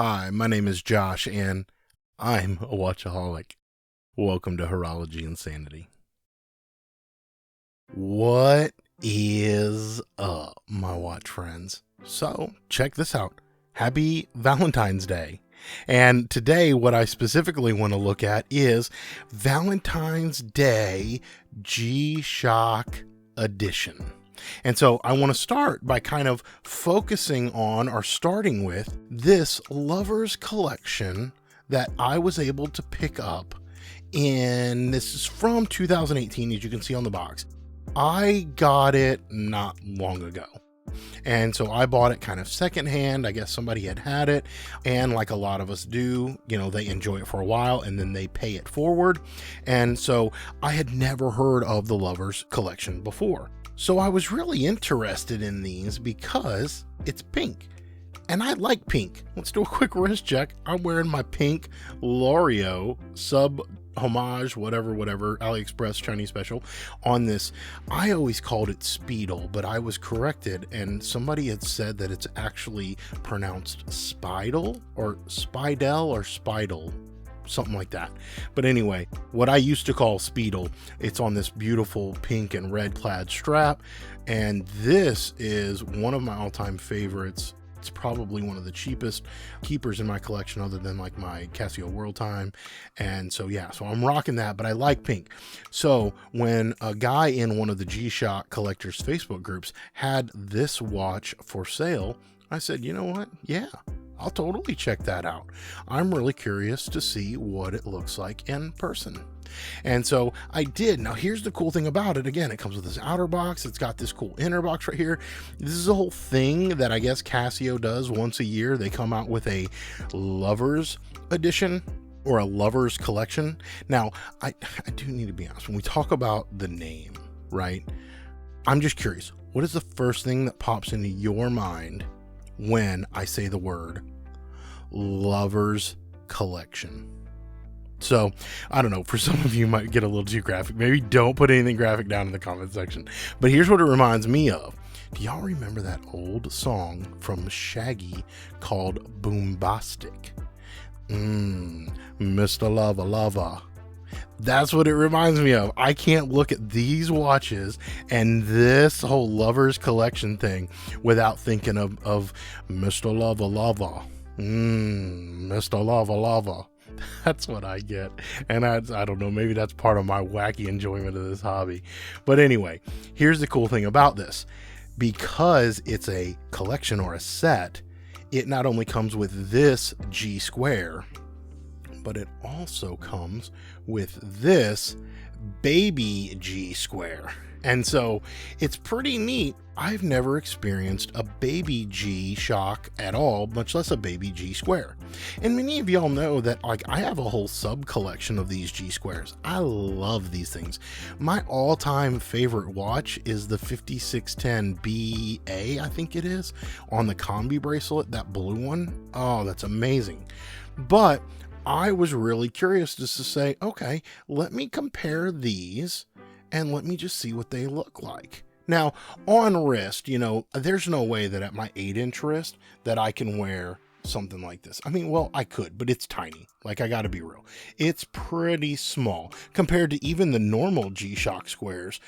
Hi, my name is Josh, and I'm a watchaholic. Welcome to Horology Insanity. What is up, my watch friends? So, check this out. Happy Valentine's Day. And today, what I specifically want to look at is Valentine's Day G-Shock edition. And so I want to start by kind of focusing on or starting with this Lovers collection that I was able to pick up this is from 2018, as you can see on the box. I got it not long ago. And so I bought it kind of secondhand. I guess somebody had it. And like a lot of us do, they enjoy it for a while and then they pay it forward. And so I had never heard of the Lovers collection before. So I was really interested in these because it's pink. And I like pink. Let's do a quick wrist check. I'm wearing my pink L'Oreal sub homage, whatever, AliExpress Chinese special on this. I always called it Speedle, but I was corrected and somebody had said that it's actually pronounced Spidle or Spidel or Spidle, something like that. But anyway, what I used to call Speedle, it's on this beautiful pink and red plaid strap. And this is one of my all-time favorites. It's probably one of the cheapest keepers in my collection other than like my Casio World Time. And so, yeah, so I'm rocking that, but I like pink. So when a guy in one of the G-Shock collectors Facebook groups had this watch for sale, I said, you know what? Yeah, I'll totally check that out. I'm really curious to see what it looks like in person. And so I did. Now here's the cool thing about it. Again, it comes with this outer box. It's got this cool inner box right here. This is a whole thing that I guess Casio does once a year. They come out with a Lovers edition or a Lovers collection. Now, I do need to be honest. When we talk about the name, right? I'm just curious. What is the first thing that pops into your mind when I say the word Lovers collection? So I don't know, for some of you might get a little too graphic. Maybe don't put anything graphic down in the comment section, but here's what it reminds me of. Do y'all remember that old song from Shaggy called Boombastic? Mr. Lover Lover. That's what it reminds me of. I can't look at these watches and this whole Lovers collection thing without thinking of Mr. Lover Lover. Mr. Lover Lover. That's what I get. And I don't know, maybe that's part of my wacky enjoyment of this hobby. But anyway, here's the cool thing about this. Because it's a collection or a set, it not only comes with this G square, but it also comes with this baby G square. And so it's pretty neat. I've never experienced a baby G-Shock at all, much less a baby G square. And many of y'all know that I have a whole sub collection of these G squares. I love these things. My all-time favorite watch is the 5610 BA, I think it is, on the combi bracelet, that blue one. Oh, that's amazing. But I was really curious just to say, okay, let me compare these and let me just see what they look like. Now, on wrist, there's no way that at my 8-inch wrist that I can wear something like this. I mean, well, I could, but it's tiny. I gotta be real. It's pretty small compared to even the normal G-Shock squares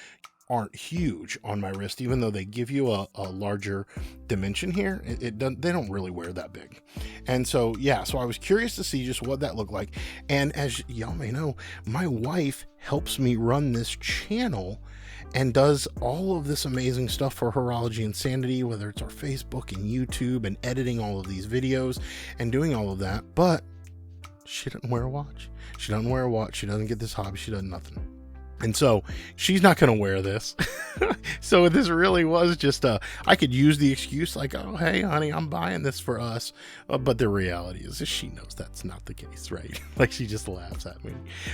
aren't huge on my wrist, even though they give you a larger dimension here. They don't really wear that big. And so, yeah, so I was curious to see just what that looked like. And as y'all may know, my wife helps me run this channel and does all of this amazing stuff for Horology Insanity, whether it's our Facebook and YouTube and editing all of these videos and doing all of that. But she doesn't wear a watch. She doesn't wear a watch. She doesn't get this hobby. She does nothing. And so she's not going to wear this. So this really was just I could use the excuse like, oh, hey, honey, I'm buying this for us. But the reality is she knows that's not the case, right? She just laughs at me.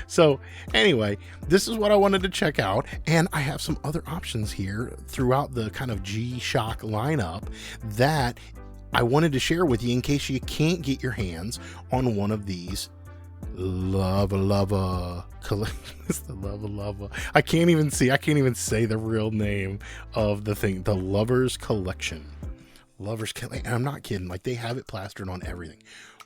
So anyway, this is what I wanted to check out. And I have some other options here throughout the kind of G-Shock lineup that I wanted to share with you in case you can't get your hands on one of these Lava. It's the Lava. I can't even say the real name of the thing. The Lovers collection. Lovers, and I'm not kidding, like they have it plastered on everything.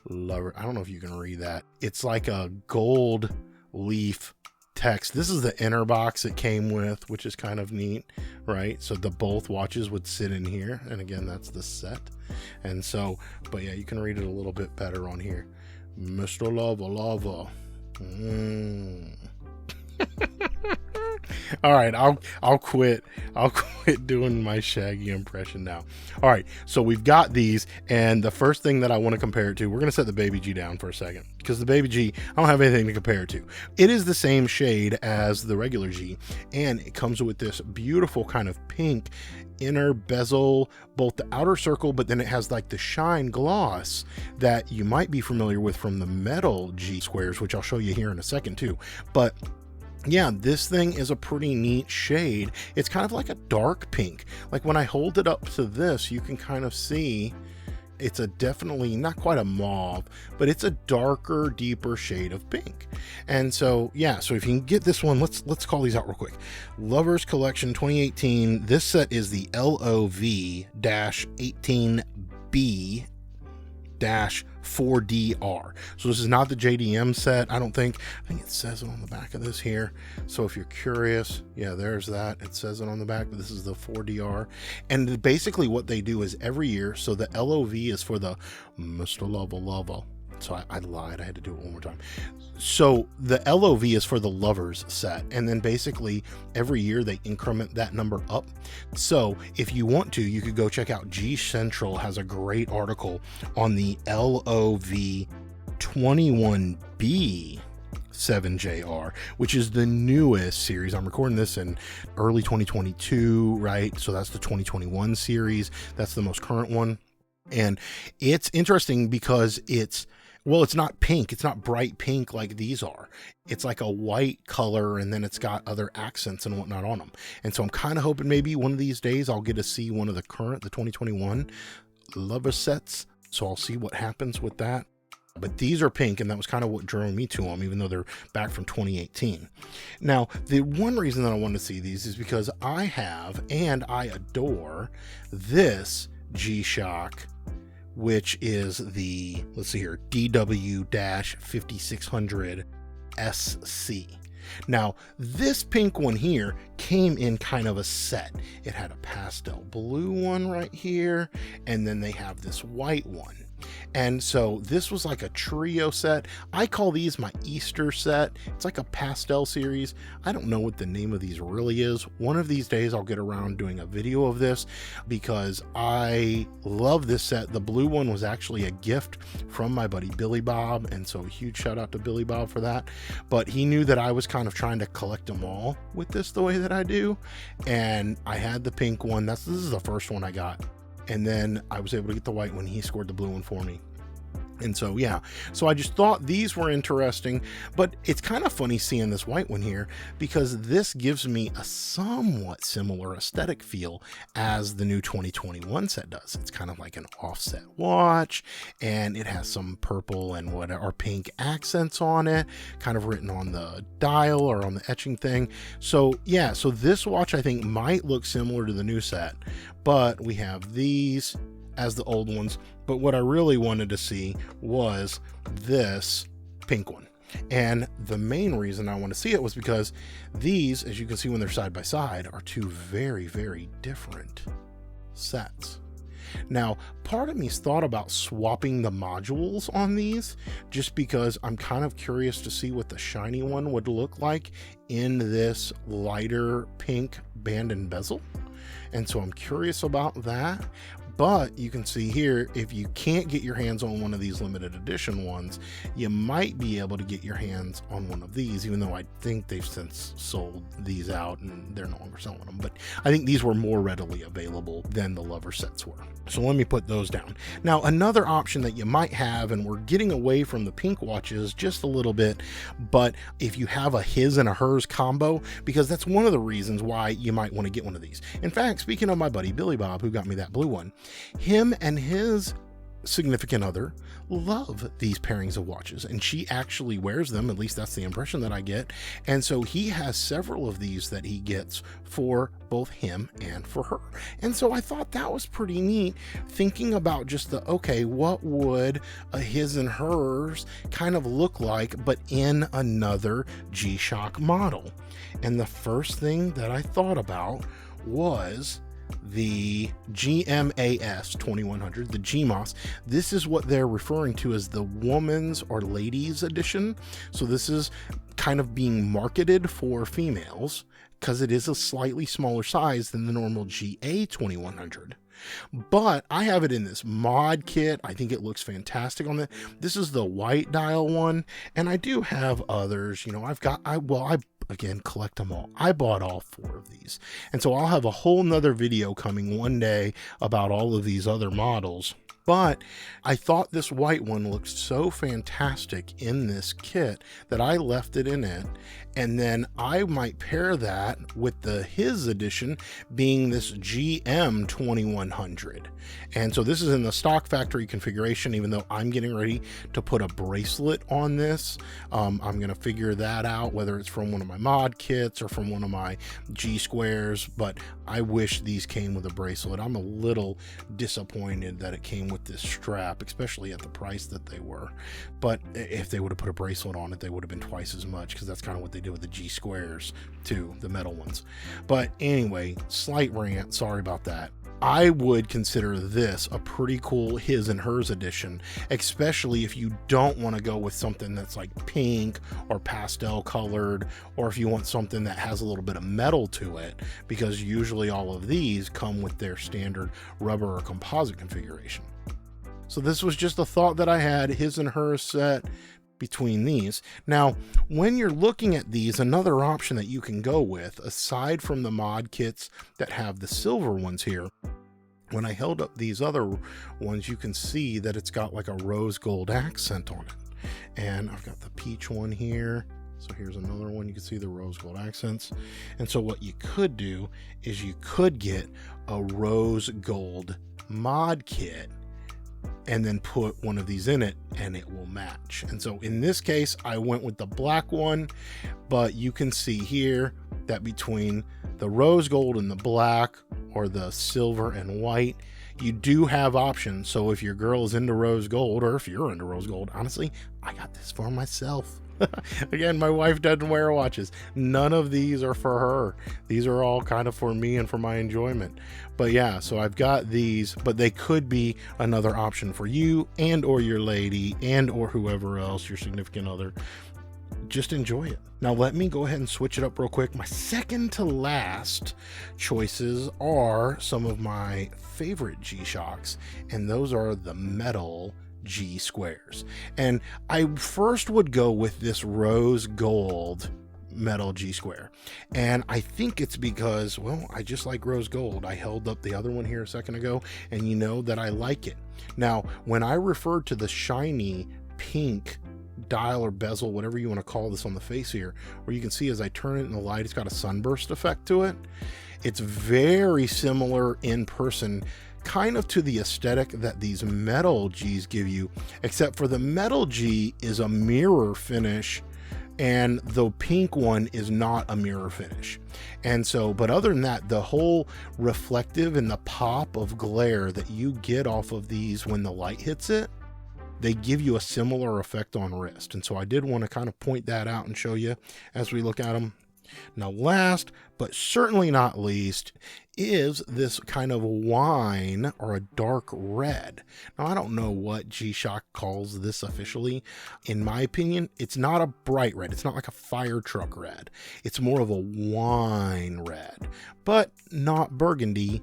Lover, I don't know if you can read that. It's like a gold leaf text. This is the inner box it came with, which is kind of neat, right? So the both watches would sit in here, and again, that's the set. And so, but yeah, you can read it a little bit better on here. Mr. Lava. All right, I'll quit doing my Shaggy impression now. All right, so we've got these, and the first thing that I want to compare it to, we're going to set the Baby G down for a second, because the Baby G, I don't have anything to compare it to. It is the same shade as the regular G, and it comes with this beautiful kind of pink inner bezel, both the outer circle, but then it has like the shine gloss that you might be familiar with from the metal G squares, which I'll show you here in a second too. But yeah, this thing is a pretty neat shade. It's kind of like a dark pink. Like when I hold it up to this, you can kind of see it's a definitely not quite a mauve, but it's a darker, deeper shade of pink. And so, yeah, so if you can get this one, let's call these out real quick. Lovers Collection 2018. This set is the LOV-18B-4DR. So this is not the JDM set, I don't think. I think it says it on the back of this here. So if you're curious, yeah, there's that. It says it on the back, but this is the 4DR. And basically what they do is every year, so the LOV is for the Mr. Lava. So I lied, I had to do it one more time. So the LOV is for the Lovers set, and then basically every year they increment that number up. So if you want to, you could go check out G Central has a great article on the LOV 21B 7JR, which is the newest series. I'm recording this in early 2022, right? So that's the 2021 series. That's the most current one. And it's interesting because it's not pink. It's not bright pink like these are. It's like a white color, and then it's got other accents and whatnot on them. And so I'm kind of hoping maybe one of these days I'll get to see one of the 2021 Lover sets. So I'll see what happens with that. But these are pink, and that was kind of what drew me to them, even though they're back from 2018. Now, the one reason that I wanted to see these is because I have, and I adore, this G-Shock, which is the, let's see here, DW-5600 SC. Now, this pink one here came in kind of a set. It had a pastel blue one right here, and then they have this white one. And so this was like a trio set. I call these my Easter set. It's like a pastel series. I don't know what the name of these really is. One of these days I'll get around doing a video of this because I love this set. The blue one was actually a gift from my buddy Billy Bob, and so a huge shout out to Billy Bob for that. But he knew that I was kind of trying to collect them all with this the way that I do, and I had the pink one. This is the first one I got. And then I was able to get the white one. He scored the blue one for me. And so, yeah, so I just thought these were interesting, but it's kind of funny seeing this white one here because this gives me a somewhat similar aesthetic feel as the new 2021 set does. It's kind of like an offset watch, and it has some purple and or pink accents on it, kind of written on the dial or on the etching thing. So yeah, so this watch I think might look similar to the new set, but we have these as the old ones. But what I really wanted to see was this pink one. And the main reason I want to see it was because these, as you can see when they're side by side, are two very, very different sets. Now, part of me's thought about swapping the modules on these just because I'm kind of curious to see what the shiny one would look like in this lighter pink band and bezel. And so I'm curious about that. But you can see here, if you can't get your hands on one of these limited edition ones, you might be able to get your hands on one of these, even though I think they've since sold these out and they're no longer selling them. But I think these were more readily available than the Lover sets were. So let me put those down. Now, another option that you might have, and we're getting away from the pink watches just a little bit, but if you have a his and a hers combo, because that's one of the reasons why you might want to get one of these. In fact, speaking of my buddy Billy Bob, who got me that blue one, him and his significant other love these pairings of watches, and she actually wears them. At least that's the impression that I get. And so he has several of these that he gets for both him and for her. And so I thought that was pretty neat, thinking about just the, okay, what would a his and hers kind of look like, but in another G-Shock model. And the first thing that I thought about was the GMAS 2100, the GMOS. This is what they're referring to as the woman's or ladies edition. So this is kind of being marketed for females because it is a slightly smaller size than the normal GA 2100. But I have it in this mod kit. I think it looks fantastic on it. This is the white dial one, and I do have others. You know, I again collect them all. I bought all 4 of these, and so I'll have a whole nother video coming one day about all of these other models. But I thought this white one looked so fantastic in this kit that I left it in it. And then I might pair that with the his edition being this GM 2100. And so this is in the stock factory configuration, even though I'm getting ready to put a bracelet on this. I'm going to figure that out, whether it's from one of my mod kits or from one of my G squares. But I wish these came with a bracelet. I'm a little disappointed that it came with this strap, especially at the price that they were. But if they would have put a bracelet on it, they would have been twice as much, because that's kind of what they did with the G squares too, the metal ones. But anyway, slight rant, sorry about that. I would consider this a pretty cool his and hers edition, especially if you don't want to go with something that's like pink or pastel colored, or if you want something that has a little bit of metal to it, because usually all of these come with their standard rubber or composite configuration. So this was just a thought that I had, his and hers set between these. Now, when you're looking at these, another option that you can go with, aside from the mod kits that have the silver ones here, when I held up these other ones, you can see that it's got like a rose gold accent on it. And I've got the peach one here. So here's another one. You can see the rose gold accents. And so what you could do is you could get a rose gold mod kit and then put one of these in it and it will match. And so in this case, I went with the black one, but you can see here that between the rose gold and the black, or the silver and white, you do have options. So if your girl is into rose gold, or if you're into rose gold, honestly, I got this for myself. Again, my wife doesn't wear watches. None of these are for her. These are all kind of for me and for my enjoyment. But yeah, so I've got these, but they could be another option for you and or your lady and or whoever else, your significant other. Just enjoy it. Now let me go ahead and switch it up real quick. My second to last choices are some of my favorite G-Shocks, and those are the metal G squares. And I first would go with this rose gold metal G square, and I think it's because, well, I just like rose gold. I held up the other one here a second ago, and you know that I like it. Now when I referred to the shiny pink dial or bezel, whatever you want to call this on the face here, where you can see as I turn it in the light, it's got a sunburst effect to it. It's very similar in person, kind of to the aesthetic that these metal G's give you, except for the metal G is a mirror finish and the pink one is not a mirror finish. And so, but other than that, the whole reflective and the pop of glare that you get off of these when the light hits it, they give you a similar effect on wrist. And so I did want to kind of point that out and show you as we look at them. Now last, but certainly not least, is this kind of wine or a dark red. Now I don't know what G-Shock calls this officially. In my opinion, it's not a bright red. It's not like a fire truck red. It's more of a wine red, but not burgundy.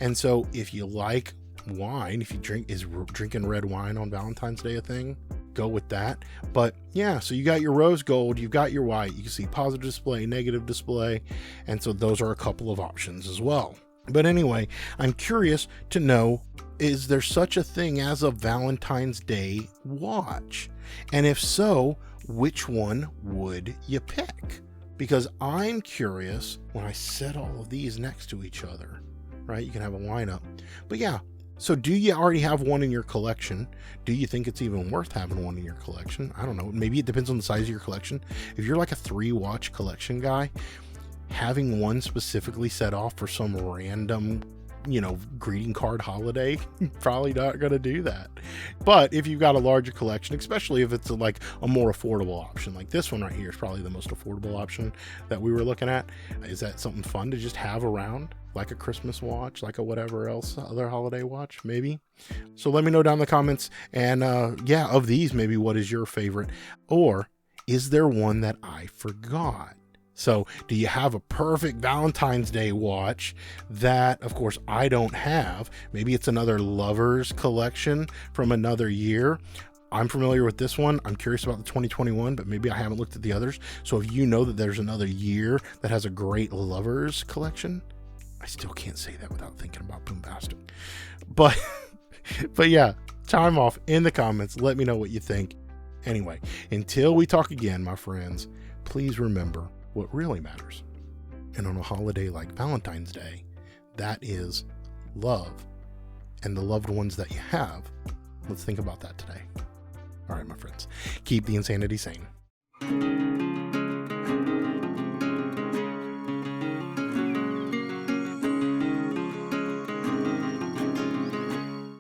And so if you like wine, if you drinking red wine on Valentine's Day a thing, go with that. But yeah, so you got your rose gold, you've got your white, you can see positive display, negative display, and so those are a couple of options as well. But anyway, I'm curious to know, is there such a thing as a Valentine's Day watch? And if so, which one would you pick? Because I'm curious when I set all of these next to each other, right? You can have a lineup. But yeah, So do you already have one in your collection? Do you think it's even worth having one in your collection? I don't know. Maybe it depends on the size of your collection. If you're like a 3-watch collection guy, having one specifically set off for some random, greeting card holiday, probably not going to do that. But if you've got a larger collection, especially if it's like a more affordable option, like this one right here is probably the most affordable option that we were looking at. Is that something fun to just have around? Like a Christmas watch, like a whatever else, other holiday watch, maybe? So let me know down in the comments. And yeah, of these, maybe what is your favorite? Or is there one that I forgot? So do you have a perfect Valentine's Day watch that, of course, I don't have? Maybe it's another Lovers collection from another year. I'm familiar with this one. I'm curious about the 2021, but maybe I haven't looked at the others. So if you know that there's another year that has a great Lovers collection, I still can't say that without thinking about Boombastic. But yeah, chime off in the comments. Let me know what you think. Anyway, until we talk again, my friends, please remember what really matters. And on a holiday like Valentine's Day, that is love and the loved ones that you have. Let's think about that today. All right, my friends, keep the insanity sane.